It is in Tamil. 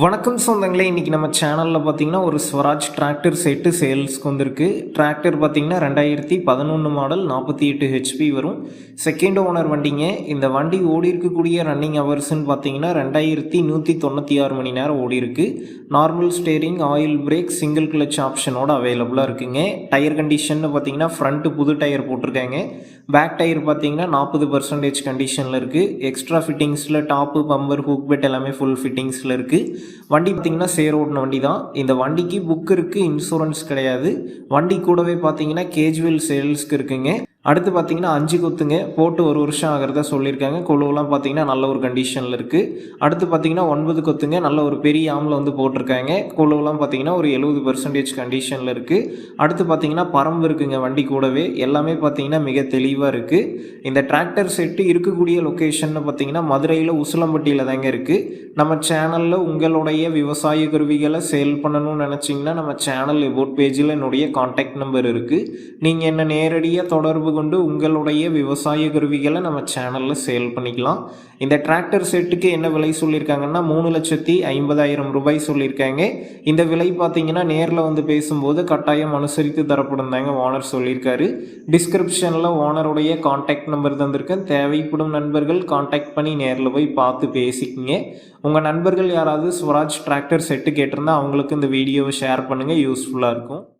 வணக்கம் சொந்தங்களே, இன்றைக்கி நம்ம சேனலில் பார்த்தீங்கன்னா ஒரு ஸ்வராஜ் டிராக்டர் செட்டு சேல்ஸ்க்கு வந்திருக்கு. டிராக்டர் பார்த்தீங்கன்னா 2011 மாடல் 48 ஹெச்பி வரும். செகண்ட் ஓனர் வண்டிங்க. இந்த வண்டி ஓடி இருக்கக்கூடிய ரன்னிங் ஹவர்ஸ்ன்னு பார்த்தீங்கன்னா 2196 மணி நேரம் ஓடி இருக்கு. Normal steering, oil brake, single clutch ஆப்ஷனோட அவைலபிளாக இருக்குங்க. டயர் கண்டிஷன் பார்த்தீங்கன்னா ஃப்ரண்ட்டு புது டயர் போட்டிருக்காங்க. பேக் டயர் பார்த்தீங்கன்னா 40% கண்டிஷனில் இருக்குது. எக்ஸ்ட்ரா ஃபிட்டிங்ஸில் டாப்பு, பம்பர், ஹூக் பெட் எல்லாமே ஃபுல் ஃபிட்டிங்ஸில் இருக்குது. வண்டி பார்த்திங்கன்னா சேர் ஓட்டின வண்டி தான். இந்த வண்டிக்கு புக் இருக்குது, இன்சூரன்ஸ் கிடையாது. வண்டி கூடவே பார்த்தீங்கன்னா கேஜுவல் சேல்ஸ்க்கு இருக்குங்க. அடுத்து பார்த்தீங்கன்னா 5 கொத்துங்க, போட்டு 1 வருஷம் ஆகிறதா சொல்லியிருக்காங்க. கொழுவெலாம் பார்த்தீங்கன்னா நல்ல ஒரு கண்டிஷனில் இருக்குது. அடுத்து பார்த்தீங்கன்னா 9 கொத்துங்க, நல்ல ஒரு பெரிய ஆமில் வந்து போட்டிருக்காங்க. கொழுவெலாம் பார்த்தீங்கன்னா ஒரு 70% கண்டிஷனில் இருக்குது. அடுத்து பார்த்தீங்கன்னா பரம்பு இருக்குங்க வண்டி கூடவே. எல்லாமே பார்த்தீங்கன்னா மிக தெளிவாக இருக்குது. இந்த டிராக்டர் செட்டு இருக்கக்கூடிய லொக்கேஷன் பார்த்தீங்கன்னா மதுரையில் உசிலம்பட்டியில் தாங்க இருக்குது. நம்ம சேனலில் உங்களுடைய விவசாய கருவிகளை சேல் பண்ணணும்னு நினச்சிங்கன்னா நம்ம சேனல் எபோட் பேஜில் என்னுடைய கான்டாக்ட் நம்பர் இருக்குது. நீங்கள் என்ன நேரடியாக தொடர்பு கொண்டு உங்களுடைய விவசாய கருவிகளை நம்ம சேனலில் சேல் பண்ணிக்கலாம். இந்த டிராக்டர் செட்டுக்கு என்ன விலை சொல்லியிருக்காங்கன்னா 3,50,000 ரூபாய் சொல்லியிருக்காங்க. இந்த விலை பார்த்தீங்கன்னா நேரில் வந்து பேசும்போது கட்டாயம் அனுசரித்து தரப்படும் தாங்க ஓனர் சொல்லியிருக்காரு. டிஸ்கிரிப்ஷனில் ஓனருடைய கான்டாக்ட் நம்பர் தந்திருக்கேன். தேவைப்படும் நண்பர்கள் கான்டாக்ட் பண்ணி நேரில் போய் பார்த்து பேசிக்கிங்க. உங்கள் நண்பர்கள் யாராவது ஸ்வராஜ் டிராக்டர் செட்டு கேட்டிருந்தால் அவங்களுக்கு இந்த வீடியோவை ஷேர் பண்ணுங்கள், யூஸ்ஃபுல்லாக இருக்கும்.